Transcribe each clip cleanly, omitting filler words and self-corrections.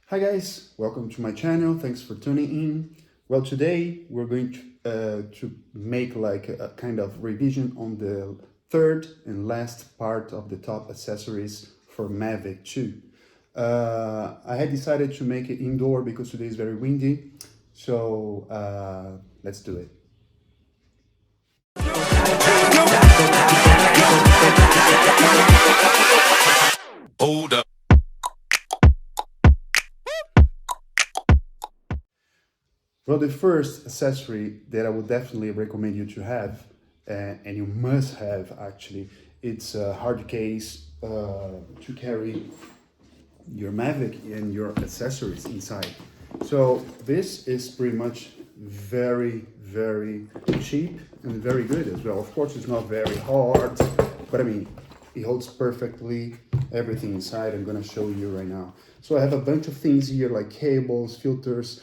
Hi guys, welcome to my channel. Thanks for tuning in. Well, today we're going to make like a kind of revision on the third and last part of the top accessories for Mavic 2. I had decided to make it indoor because today is very windy, so let's do it. Hold up. Well, the first accessory that I would definitely recommend you to have, and you must have actually, it's a hard case to carry your Mavic and your accessories inside. So this is pretty much very cheap and very good as well. Of course, it's not very hard, but I mean, it holds perfectly everything inside. I'm gonna show you right now. So I have a bunch of things here like cables, filters,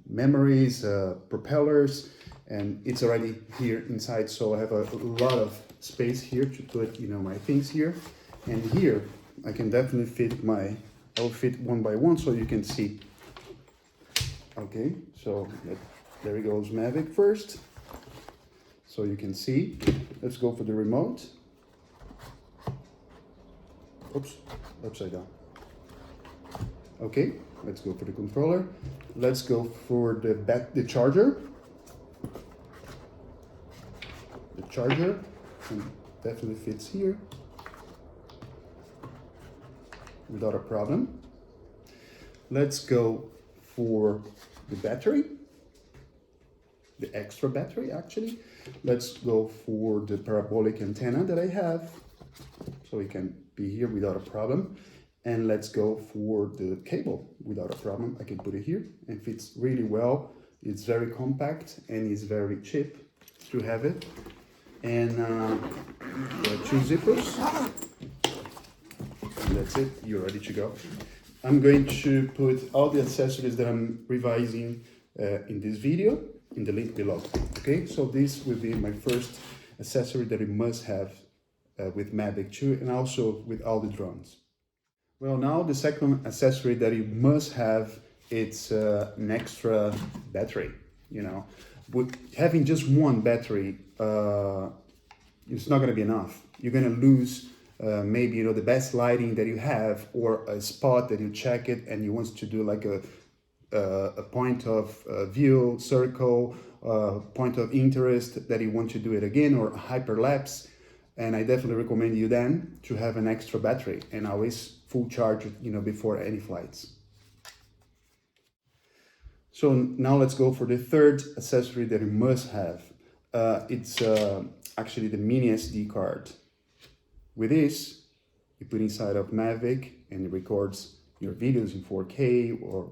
memories, propellers, and it's already here inside. So I have a lot of space here to put, my things here. And here I can definitely fit I'll fit one by one so you can see. Okay, so there goes Mavic first. So you can see. Let's go for the remote. Oops, upside down. Okay, let's go for the controller. Let's go for the charger. The charger definitely fits here without a problem. Let's go for the battery, the extra battery actually. Let's go for the parabolic antenna that I have, so it can be here without a problem. And let's go for the cable without a problem. I can put it here and fits really well. It's very compact and it's very cheap to have it. And two zippers. And that's it, you're ready to go. I'm going to put all the accessories that I'm revising in this video in the link below. Okay, so this will be my first accessory that you must have with Mavic 2 and also with all the drones. Well, now the second accessory that you must have, it's an extra battery. With having just one battery, it's not going to be enough. You're going to lose maybe the best lighting that you have, or a spot that you check it and you want to do like a point of view, circle, point of interest that you want to do it again, or hyperlapse. And I definitely recommend you then to have an extra battery and always full charge it, before any flights. So now let's go for the third accessory that you must have. It's actually the mini SD card. With this, you put inside of Mavic and it records your videos in 4K or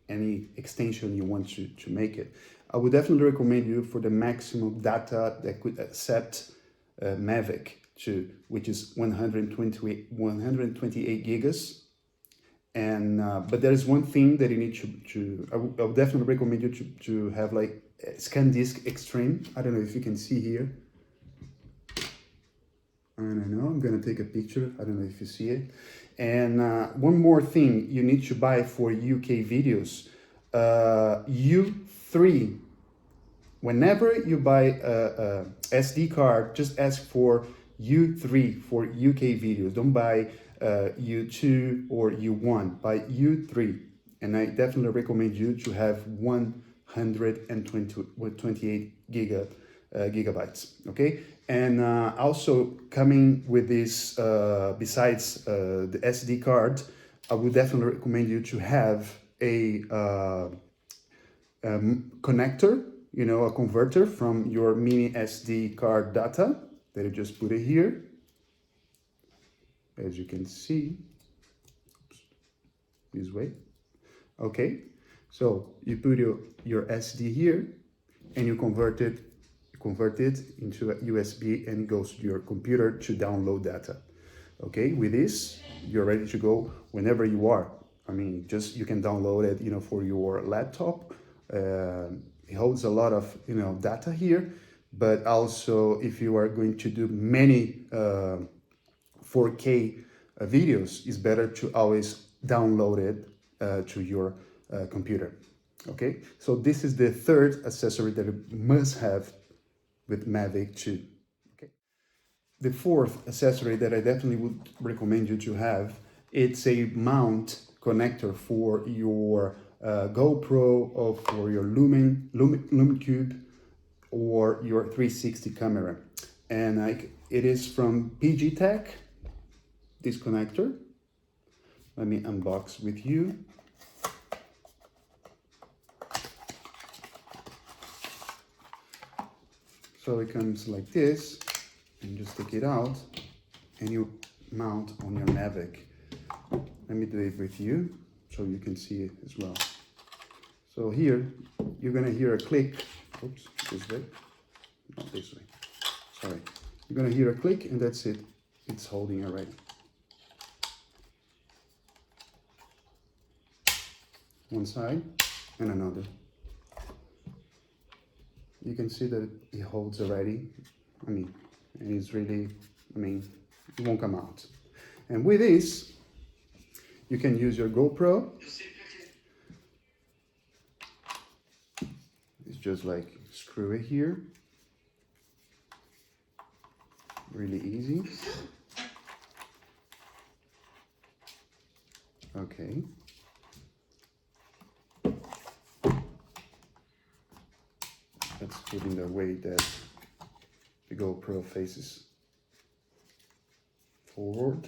any extension you want to make it. I would definitely recommend you for the maximum data that could accept Mavic 2, which is 128 gigas. And but there is one thing that you need I would definitely recommend you to have like ScanDisk Extreme. I don't know if you can see here. I don't know, I'm gonna take a picture. I don't know if you see it. And one more thing you need to buy for UK videos, U3. Whenever you buy a SD card, just ask for U3 for UK videos. Don't buy U2 or U1, buy U3. And I definitely recommend you to have 128 gigabytes, okay? And also coming with this, besides the SD card, I would definitely recommend you to have a connector, a converter from your mini SD card data that you just put it here. As you can see, this way. Okay, so you put your SD here and you convert it into a USB and it goes to your computer to download data. Okay, with this, you're ready to go whenever you are. I mean, you can download it, for your laptop. It holds a lot of, data here, but also if you are going to do many 4K videos, it's better to always download it to your computer. Okay, so this is the third accessory that you must have with Mavic 2. Okay. The fourth accessory that I definitely would recommend you to have, it's a mount connector for your GoPro or for your Lumen Cube or your 360 camera. And it is from PG Tech, this connector. Let me unbox with you. So it comes like this, and just take it out, and you mount on your Mavic. Let me do it with you, so you can see it as well. So here, you're gonna hear a click. Oops, this way, not this way. Sorry. You're gonna hear a click, and that's it. It's holding already. One side and another. You can see that it holds already. And it's really, it won't come out. And with this, you can use your GoPro. It's just like screw it here. Really easy. Okay. Let's put in the way that the GoPro faces forward.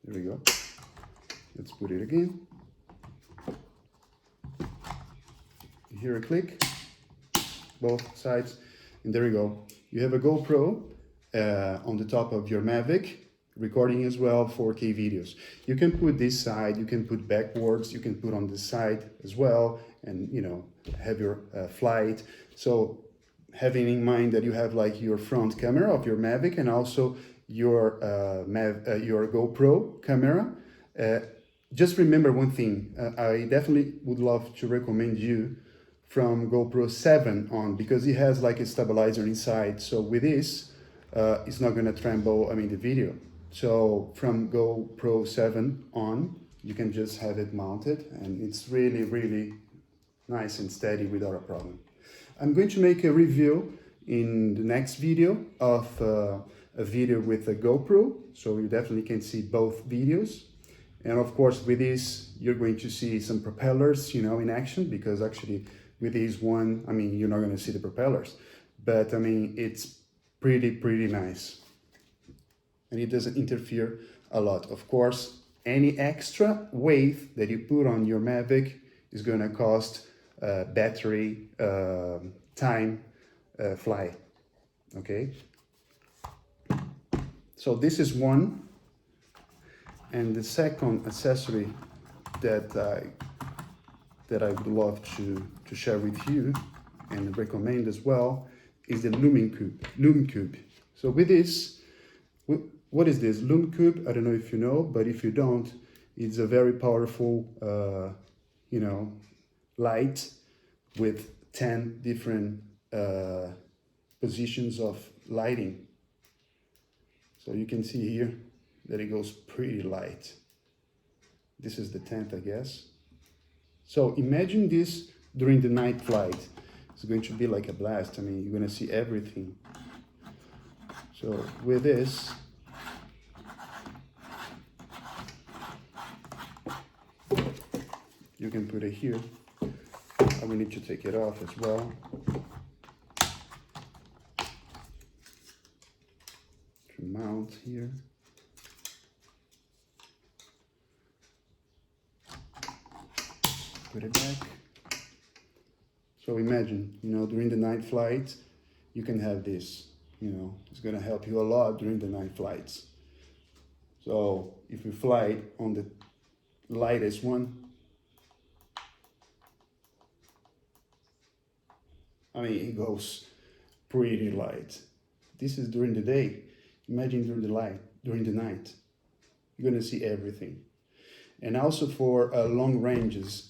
There we go. Let's put it again. You hear a click, both sides, and there you go. You have a GoPro on the top of your Mavic, recording as well 4K videos. You can put this side, you can put backwards, you can put on this side as well, and have your flight. So having in mind that you have like your front camera of your Mavic and also your GoPro camera, just remember one thing. I definitely would love to recommend you from GoPro 7 on, because it has like a stabilizer inside. So with this, it's not gonna tremble, the video. So from GoPro 7 on, you can just have it mounted, and it's really, really nice and steady without a problem. I'm going to make a review in the next video of a video with a GoPro, so you definitely can see both videos. And of course, with this, you're going to see some propellers, in action, because actually with this one, you're not going to see the propellers, but it's pretty nice. And it doesn't interfere a lot. Of course, any extra weight that you put on your Mavic is going to cost battery, time, fly. Okay. So this is one. And the second accessory that I would love to share with you and recommend as well is the Lumen Cube. So with this, what is this? Lumen Cube, I don't know if you know, but if you don't, it's a very powerful, light with 10 different positions of lighting. So you can see here that it goes pretty light. This is the 10th, I guess. So imagine this during the night flight. It's going to be like a blast. You're going to see everything. So with this, you can put it here. I will need to take it off as well. To mount here. Put it back. So imagine, during the night flight, you can have this, it's going to help you a lot during the night flights. So if you fly on the lightest one, it goes pretty light. This is during the day. Imagine during the night, you're going to see everything. And also for long ranges,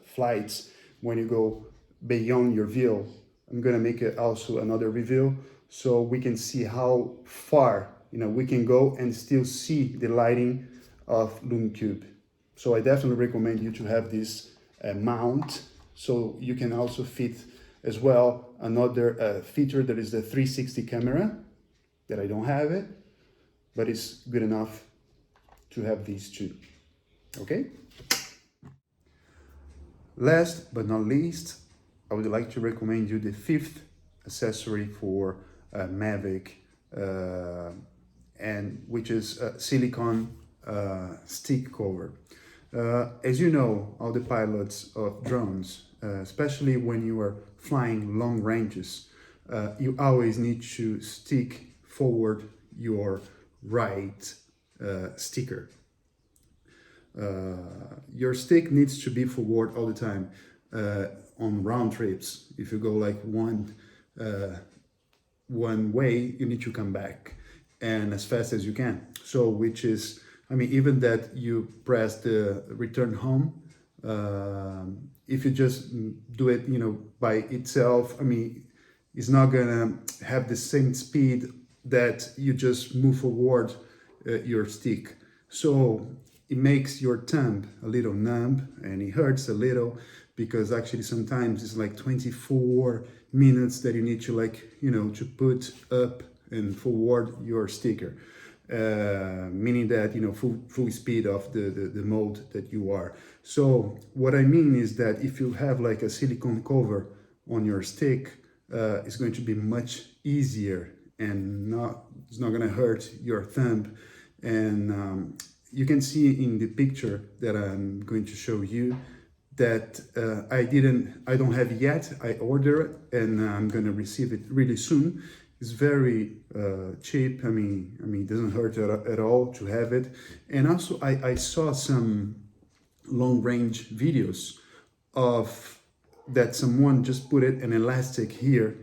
flights when you go beyond your view. I'm gonna make also another review so we can see how far we can go and still see the lighting of LumiCube. So I definitely recommend you to have this mount, so you can also fit as well another feature that is the 360 camera, that I don't have it, but it's good enough to have these two. Okay? Last but not least, I would like to recommend you the fifth accessory for Mavic, and which is a silicone stick cover. As you know, all the pilots of drones, especially when you are flying long ranges, you always need to stick forward your right sticker. Your stick needs to be forward all the time on round trips. If you go like one way, you need to come back and as fast as you can. So which is, I mean, even that you press the return home, if you just do it, by itself, I mean, it's not gonna have the same speed that you just move forward your stick. So it makes your thumb a little numb and it hurts a little, because actually sometimes it's like 24 minutes that you need to to put up and forward your sticker, meaning that full speed of the mode that you are. So what I mean is that if you have like a silicone cover on your stick, it's going to be much easier and it's not going to hurt your thumb. And you can see in the picture that I'm going to show you that I don't have yet. I order it and I'm going to receive it really soon. It's very cheap. I mean, it doesn't hurt at all to have it. And also I saw some long range videos of that someone just put an elastic here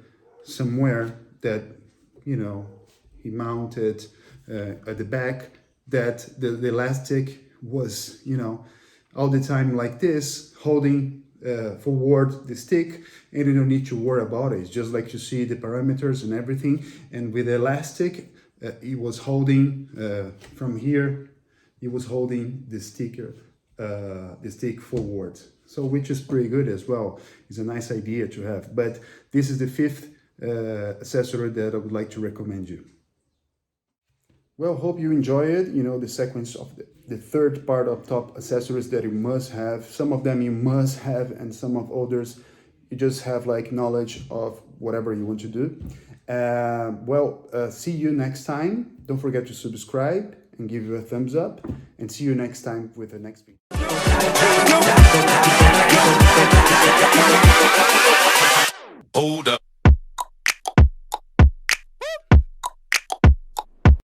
somewhere that, he mounted at the back, that the elastic was, all the time like this, holding forward the stick, and you don't need to worry about it. It's just like you see the parameters and everything. And with the elastic, it was holding from here, it was holding the stick forward. So which is pretty good as well. It's a nice idea to have. But this is the fifth accessory that I would like to recommend you. Well, hope you enjoy it. The sequence of the third part of top accessories that you must have. Some of them you must have, and some of others you just have like knowledge of whatever you want to do. See you next time. Don't forget to subscribe and give you a thumbs up, and see you next time with the next video.